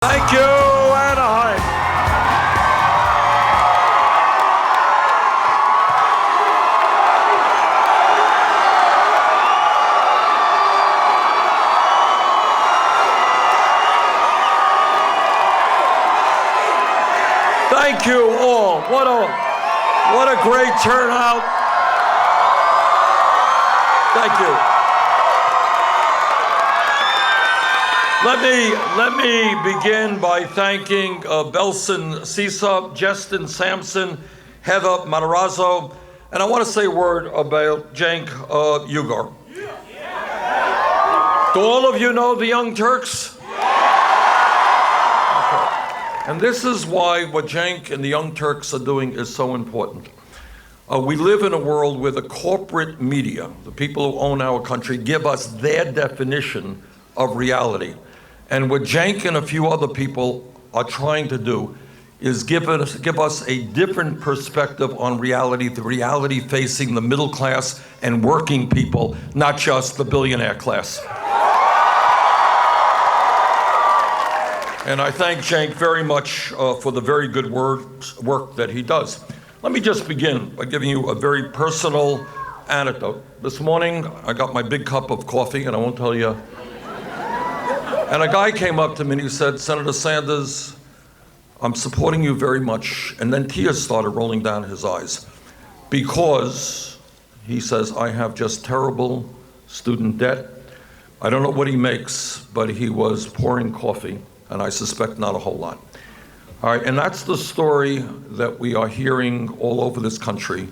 Thank you, Anaheim. Thank you all. What a great turnout. Thank you. Let me begin by thanking Belson Sisa, Justin Sampson, Heather Matarazzo, and I want to say a word about Cenk Uygur. Do all of you know the Young Turks? Okay. And this is why what Cenk and the Young Turks are doing is so important. We live in a world where the corporate media, the people who own our country, give us their definition of reality. And what Cenk and a few other people are trying to do is give us a different perspective on reality, the reality facing the middle class and working people, not just the billionaire class. And I thank Cenk very much for the very good work that he does. Let me just begin by giving you a very personal anecdote. This morning, I got my big cup of coffee, and I won't tell you. And a guy came up to me and he said, "Senator Sanders, I'm supporting you very much." And then tears started rolling down his eyes because, he says, "I have just terrible student debt." I don't know what he makes, but he was pouring coffee, and I suspect not a whole lot. All right, and that's the story that we are hearing all over this country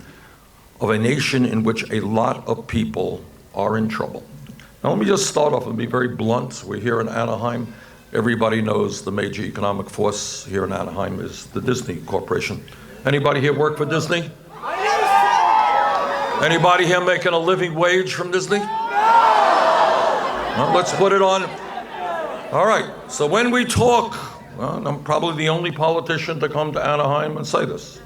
of a nation in which a lot of people are in trouble. Now, let me just start off and be very blunt. We're here in Anaheim. Everybody knows the major economic force here in Anaheim is the Disney Corporation. Anybody here work for Disney? Anybody here making a living wage from Disney? Well, let's put it on. All right, so when we talk, well, I'm probably the only politician to come to Anaheim and say this.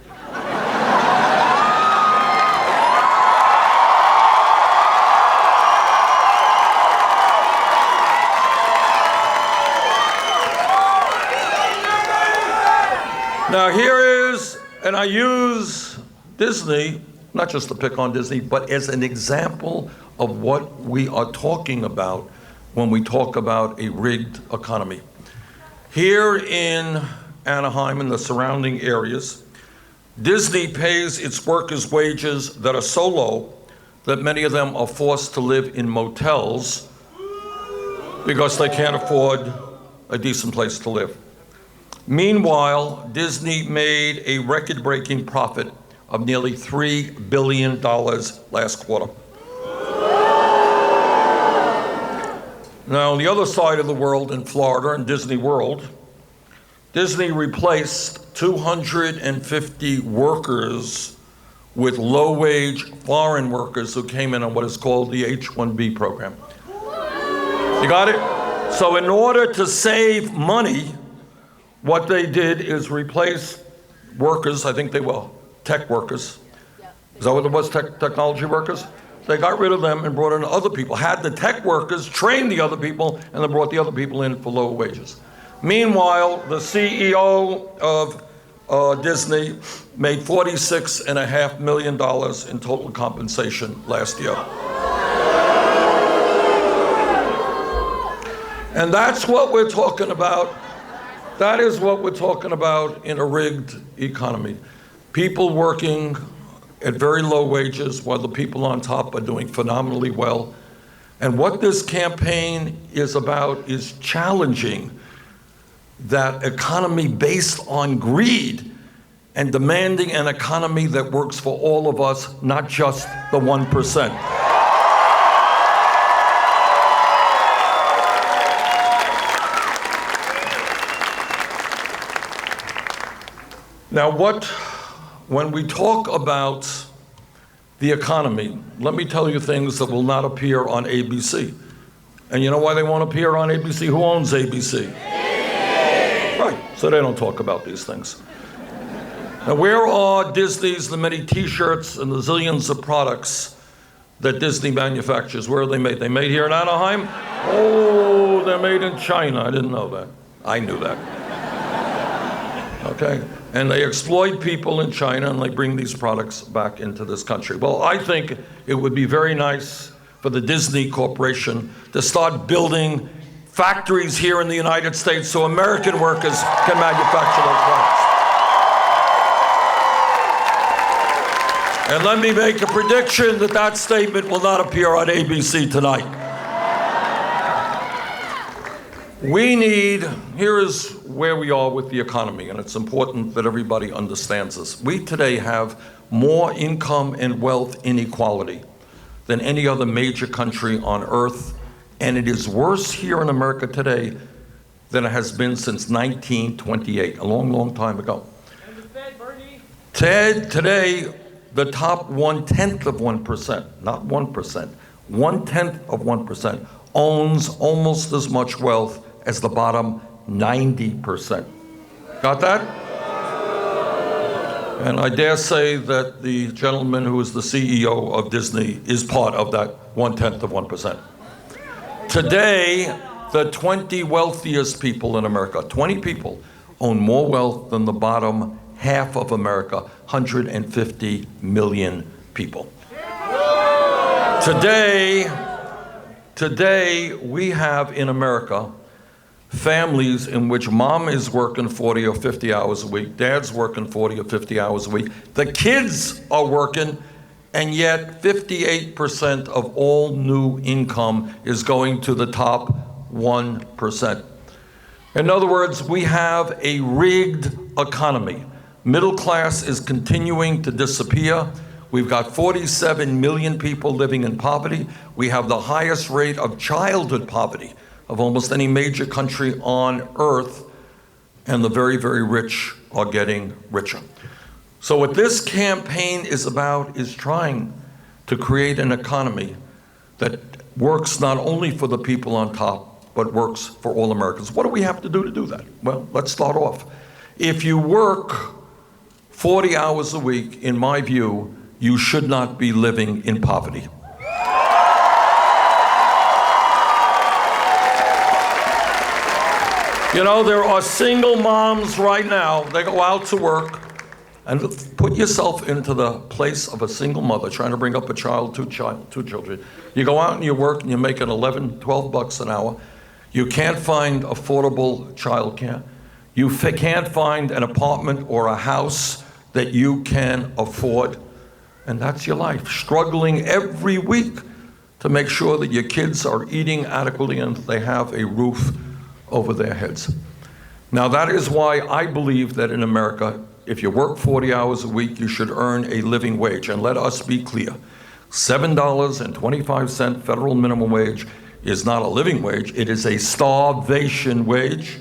Now here is, and I use Disney, not just to pick on Disney, but as an example of what we are talking about when we talk about a rigged economy. Here in Anaheim and the surrounding areas, Disney pays its workers wages that are so low that many of them are forced to live in motels because they can't afford a decent place to live. Meanwhile, Disney made a record-breaking profit of nearly $3 billion last quarter. Now, on the other side of the world in Florida, in Disney World, Disney replaced 250 workers with low-wage foreign workers who came in on what is called the H-1B program. You got it? So in order to save money, what they did is replace workers, I think they were tech workers. Is that what it was, technology workers? They got rid of them and brought in other people, had the tech workers train the other people, and then brought the other people in for lower wages. Meanwhile, the CEO of Disney made $46.5 million in total compensation last year. And that's what we're talking about. That is what we're talking about in a rigged economy. People working at very low wages while the people on top are doing phenomenally well. And what this campaign is about is challenging that economy based on greed and demanding an economy that works for all of us, not just the 1%. Now, when we talk about the economy, let me tell you things that will not appear on ABC. And you know why they won't appear on ABC? Who owns ABC? Right, so they don't talk about these things. Now, where are Disney's, the many t-shirts and the zillions of products that Disney manufactures? Where are they made? They made here in Anaheim? Oh, they're made in China. I didn't know that. I knew that. Okay? And they exploit people in China and they bring these products back into this country. Well, I think it would be very nice for the Disney Corporation to start building factories here in the United States so American workers can manufacture those products. And let me make a prediction that that statement will not appear on ABC tonight. Here is where we are with the economy, and it's important that everybody understands this. We today have more income and wealth inequality than any other major country on earth, and it is worse here in America today than it has been since 1928, a long, long time ago. And the Fed, Bernie? Today, the top 1/10 of 1%, not 1%, 1/10 of 1% owns almost as much wealth as the bottom 90%. Got that? And I dare say that the gentleman who is the CEO of Disney is part of that 1/10 of 1%. Today, the 20 wealthiest people in America, 20 people, own more wealth than the bottom half of America, 150 million people. Today, we have in America families in which mom is working 40 or 50 hours a week, dad's working 40 or 50 hours a week, the kids are working, and yet 58% of all new income is going to the top 1%. In other words, we have a rigged economy. Middle class is continuing to disappear. We've got 47 million people living in poverty. We have the highest rate of childhood poverty of almost any major country on earth, and the very, very rich are getting richer. So what this campaign is about is trying to create an economy that works not only for the people on top, but works for all Americans. What do we have to do that? Well, let's start off. If you work 40 hours a week, in my view, you should not be living in poverty. You know, there are single moms right now, they go out to work, and put yourself into the place of a single mother trying to bring up a child, two children. You go out and you work and you're making 11, 12 bucks an hour. You can't find affordable childcare. You can't find an apartment or a house that you can afford. And that's your life, struggling every week to make sure that your kids are eating adequately and they have a roof over their heads. Now, that is why I believe that in America, if you work 40 hours a week, you should earn a living wage. And let us be clear, $7.25 federal minimum wage is not a living wage, it is a starvation wage.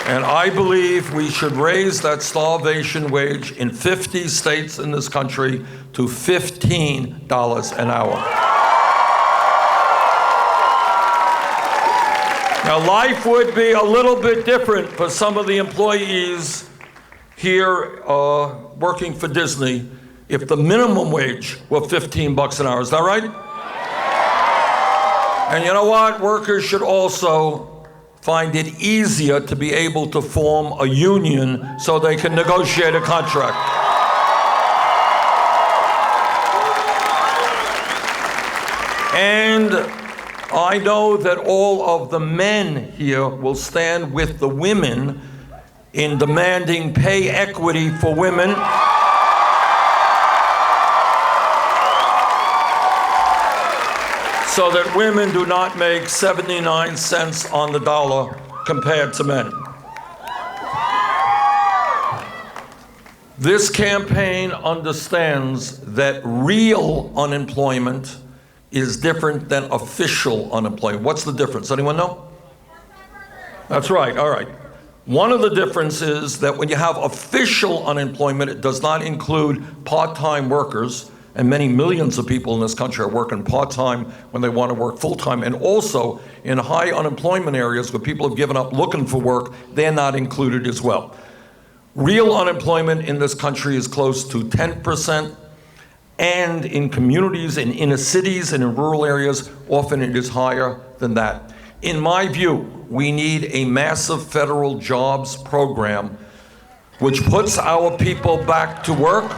And I believe we should raise that starvation wage in 50 states in this country to $15 an hour. Now, life would be a little bit different for some of the employees here working for Disney if the minimum wage were 15 bucks an hour. Is that right? And you know what? Workers should also find it easier to be able to form a union so they can negotiate a contract. And I know that all of the men here will stand with the women in demanding pay equity for women. So that women do not make 79 cents on the dollar compared to men. This campaign understands that real unemployment is different than official unemployment. What's the difference? Anyone know? That's right, all right. One of the differences is that when you have official unemployment, it does not include part-time workers, and many millions of people in this country are working part-time when they want to work full-time. And also, in high unemployment areas where people have given up looking for work, they're not included as well. Real unemployment in this country is close to 10%. And in communities, in inner cities and in rural areas, often it is higher than that. In my view, we need a massive federal jobs program which puts our people back to work.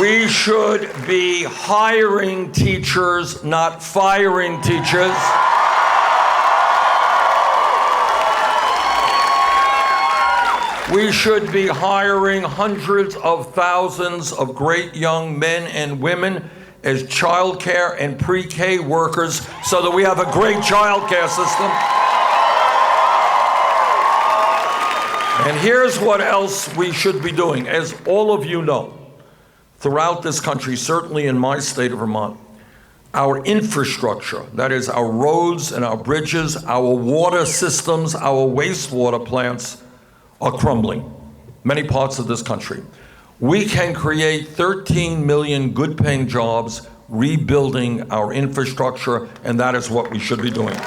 We should be hiring teachers, not firing teachers. We should be hiring hundreds of thousands of great young men and women as childcare and pre-K workers so that we have a great childcare system. And here's what else we should be doing. As all of you know, throughout this country, certainly in my state of Vermont, our infrastructure, that is our roads and our bridges, our water systems, our wastewater plants, are crumbling, many parts of this country. We can create 13 million good-paying jobs rebuilding our infrastructure, and that is what we should be doing.